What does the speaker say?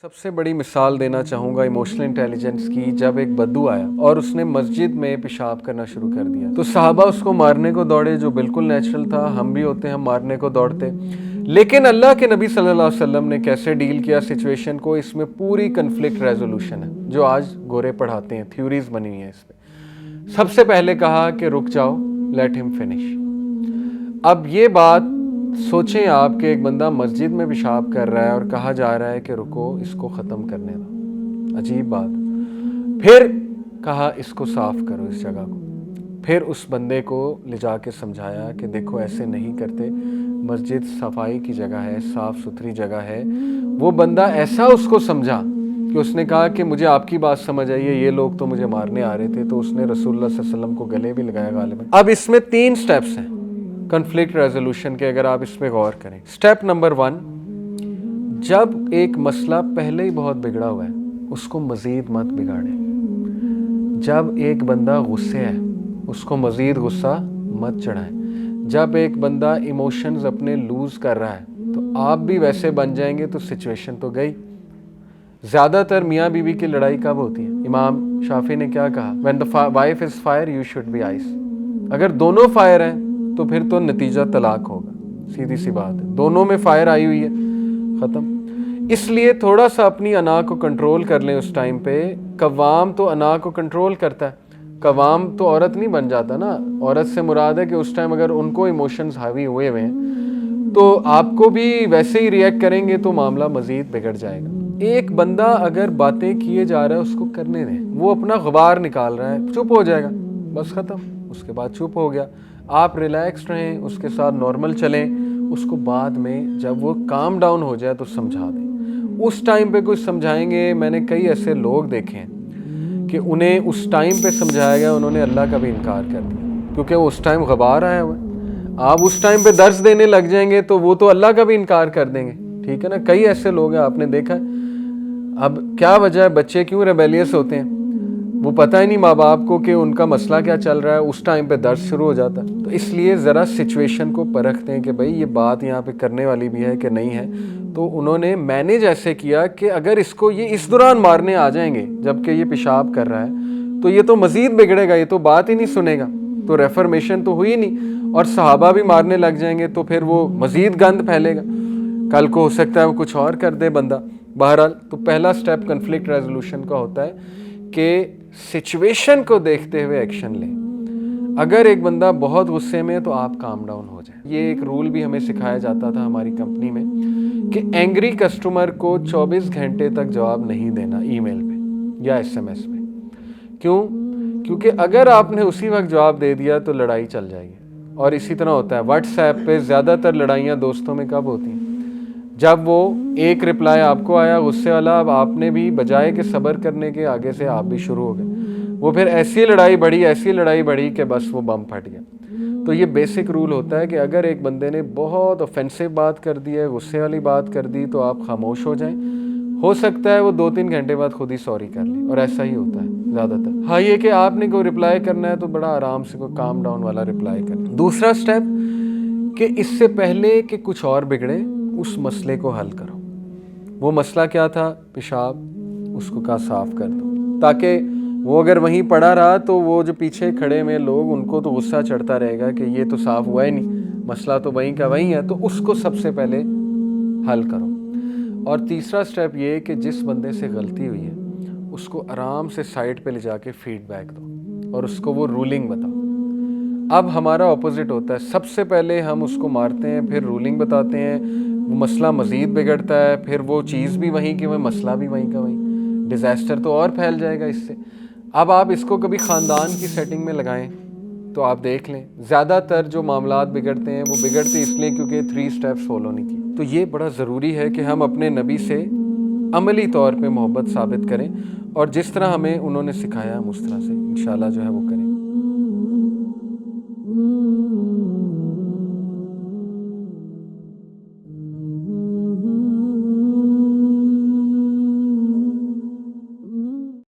سب سے بڑی مثال دینا چاہوں گا ایموشنل انٹیلیجنس کی، جب ایک بدو آیا اور اس نے مسجد میں پیشاب کرنا شروع کر دیا تو صحابہ اس کو مارنے کو دوڑے، جو بالکل نیچرل تھا، ہم بھی ہوتے ہیں، ہم مارنے کو دوڑتے، لیکن اللہ کے نبی صلی اللہ علیہ وسلم نے کیسے ڈیل کیا سچویشن کو، اس میں پوری کنفلکٹ ریزولوشن ہے جو آج گورے پڑھاتے ہیں، تھیوریز بنی ہوئی ہیں اس پہ۔ سب سے پہلے کہا کہ رک جاؤ، لیٹ ہم فنش۔ اب یہ بات سوچیں آپ کہ ایک بندہ مسجد میں پیشاب کر رہا ہے اور کہا جا رہا ہے کہ رکو، اس کو ختم کرنے دو، عجیب بات۔ پھر کہا اس کو صاف کرو، اس جگہ کو۔ پھر اس بندے کو لے جا کے سمجھایا کہ دیکھو ایسے نہیں کرتے، مسجد صفائی کی جگہ ہے، صاف ستھری جگہ ہے۔ وہ بندہ ایسا اس کو سمجھا کہ اس نے کہا کہ مجھے آپ کی بات سمجھ آئی ہے، یہ لوگ تو مجھے مارنے آ رہے تھے، تو اس نے رسول اللہ صلی اللہ علیہ وسلم کو گلے بھی لگایا غالباً۔ اب اس میں 3 سٹیپس ہیں کنفلکٹ ریزولوشن کے، اگر آپ اس پہ غور کریں۔ سٹیپ نمبر 1، جب ایک مسئلہ پہلے ہی بہت بگڑا ہوا ہے اس کو مزید مت بگاڑیں۔ جب ایک بندہ غصے ہے اس کو مزید غصہ مت چڑھائیں۔ جب ایک بندہ ایموشنز اپنے لوز کر رہا ہے تو آپ بھی ویسے بن جائیں گے تو سچویشن تو گئی۔ زیادہ تر میاں بیوی کی لڑائی کب ہوتی ہے؟ امام شافعی نے کیا کہا؟ when the wife is fire you should be ice۔ اگر دونوں فائر ہیں تو پھر تو نتیجہ طلاق ہوگا، سیدھی سی بات ہے، دونوں میں فائر آئی ہوئی ہے، ختم۔ اس لیے تھوڑا سا اپنی انا کو کنٹرول کر لیں اس ٹائم پہ۔ قوام تو انا کو کنٹرول کرتا ہے، قوام تو عورت نہیں بن جاتا نا۔ عورت سے مراد ہے کہ اس ٹائم اگر ان کو ایموشنز حاوی ہوئے ہوئے ہیں تو آپ کو بھی ویسے ہی ریئیکٹ کریں گے تو معاملہ مزید بگڑ جائے گا۔ ایک بندہ اگر باتیں کیے جا رہا ہے اس کو کرنے دیں، وہ اپنا غبار نکال رہا ہے، چپ ہو جائے گا، بس ختم۔ اس کے بعد چپ ہو گیا، آپ ریلیکسڈ رہیں، اس کے ساتھ نارمل چلیں، اس کو بعد میں جب وہ کام ڈاؤن ہو جائے تو سمجھا دیں۔ اس ٹائم پہ کچھ سمجھائیں گے، میں نے کئی ایسے لوگ دیکھے ہیں کہ انہیں اس ٹائم پہ سمجھایا گیا، انہوں نے اللہ کا بھی انکار کر دیا، کیونکہ وہ اس ٹائم غبار آیا ہوا ہے۔ آپ اس ٹائم پہ درس دینے لگ جائیں گے تو وہ تو اللہ کا بھی انکار کر دیں گے، ٹھیک ہے نا۔ کئی ایسے لوگ ہیں، آپ نے دیکھا ہے۔ اب کیا وجہ ہے بچے کیوں ریبیلیس ہوتے ہیں؟ وہ پتہ ہی نہیں ماں باپ کو کہ ان کا مسئلہ کیا چل رہا ہے، اس ٹائم پہ درس شروع ہو جاتا ہے۔ تو اس لیے ذرا سچویشن کو پرکھتے ہیں کہ بھئی یہ بات یہاں پہ کرنے والی بھی ہے کہ نہیں ہے۔ تو انہوں نے مینیج ایسے کیا کہ اگر اس کو یہ اس دوران مارنے آ جائیں گے جبکہ یہ پیشاب کر رہا ہے تو یہ تو مزید بگڑے گا، یہ تو بات ہی نہیں سنے گا، تو ریفرمیشن تو ہوئی نہیں، اور صحابہ بھی مارنے لگ جائیں گے تو پھر وہ مزید گند پھیلے گا، کل کو ہو سکتا ہے وہ کچھ اور کر دے بندہ۔ بہرحال تو پہلا سٹیپ کنفلکٹ ریزولوشن کا ہوتا ہے کہ سچویشن کو دیکھتے ہوئے ایکشن لیں۔ اگر ایک بندہ بہت غصے میں ہے تو آپ کام ڈاؤن ہو جائیں۔ یہ ایک رول بھی ہمیں سکھایا جاتا تھا ہماری کمپنی میں کہ اینگری کسٹمر کو 24 گھنٹے تک جواب نہیں دینا ای میل پہ یا ایس ایم ایس پہ۔ کیوں؟ کیونکہ اگر آپ نے اسی وقت جواب دے دیا تو لڑائی چل جائے گی۔ اور اسی طرح ہوتا ہے واٹس ایپ پہ زیادہ تر لڑائیاں دوستوں میں کب ہوتی ہیں؟ جب وہ ایک رپلائی آپ کو آیا غصے والا، اب آپ نے بھی بجائے کہ صبر کرنے کے آگے سے آپ بھی شروع ہو گئے، وہ پھر ایسی لڑائی بڑھی کہ بس وہ بم پھٹ گیا۔ تو یہ بیسک رول ہوتا ہے کہ اگر ایک بندے نے بہت آفینسو بات کر دی ہے، غصے والی بات کر دی، تو آپ خاموش ہو جائیں۔ ہو سکتا ہے وہ 2-3 گھنٹے بعد خود ہی سوری کر لیں، اور ایسا ہی ہوتا ہے زیادہ تر۔ ہاں یہ کہ آپ نے کوئی رپلائی کرنا ہے تو بڑا آرام سے کوئی کام ڈاؤن والا رپلائی کرنا۔ دوسرا سٹیپ کہ اس سے پہلے کہ کچھ اور بگڑے اس مسئلے کو حل کرو۔ وہ مسئلہ کیا تھا؟ پیشاب، اس کو کہا صاف کر دو، تاکہ وہ اگر وہیں پڑا رہا تو وہ جو پیچھے کھڑے ہوئے لوگ ان کو تو غصہ چڑھتا رہے گا کہ یہ تو صاف ہوا ہی نہیں، مسئلہ تو وہیں کا وہیں ہے، تو اس کو سب سے پہلے حل کرو۔ اور تیسرا سٹیپ یہ کہ جس بندے سے غلطی ہوئی ہے اس کو آرام سے سائٹ پہ لے جا کے فیڈ بیک دو اور اس کو وہ رولنگ بتاؤ۔ اب ہمارا اپوزٹ ہوتا ہے، سب سے پہلے ہم اس کو مارتے ہیں، پھر رولنگ بتاتے ہیں، وہ مسئلہ مزید بگڑتا ہے، پھر وہ چیز بھی وہیں کی وہیں، مسئلہ بھی وہیں کا وہیں، ڈیزاسٹر تو اور پھیل جائے گا اس سے۔ اب آپ اس کو کبھی خاندان کی سیٹنگ میں لگائیں تو آپ دیکھ لیں زیادہ تر جو معاملات بگڑتے ہیں وہ بگڑتے اس لیے کیونکہ 3 سٹیپس فالو نہیں کی۔ تو یہ بڑا ضروری ہے کہ ہم اپنے نبی سے عملی طور پہ محبت ثابت کریں، اور جس طرح ہمیں انہوں نے سکھایا ہم اس طرح سے انشاءاللہ جو ہے وہ کریں۔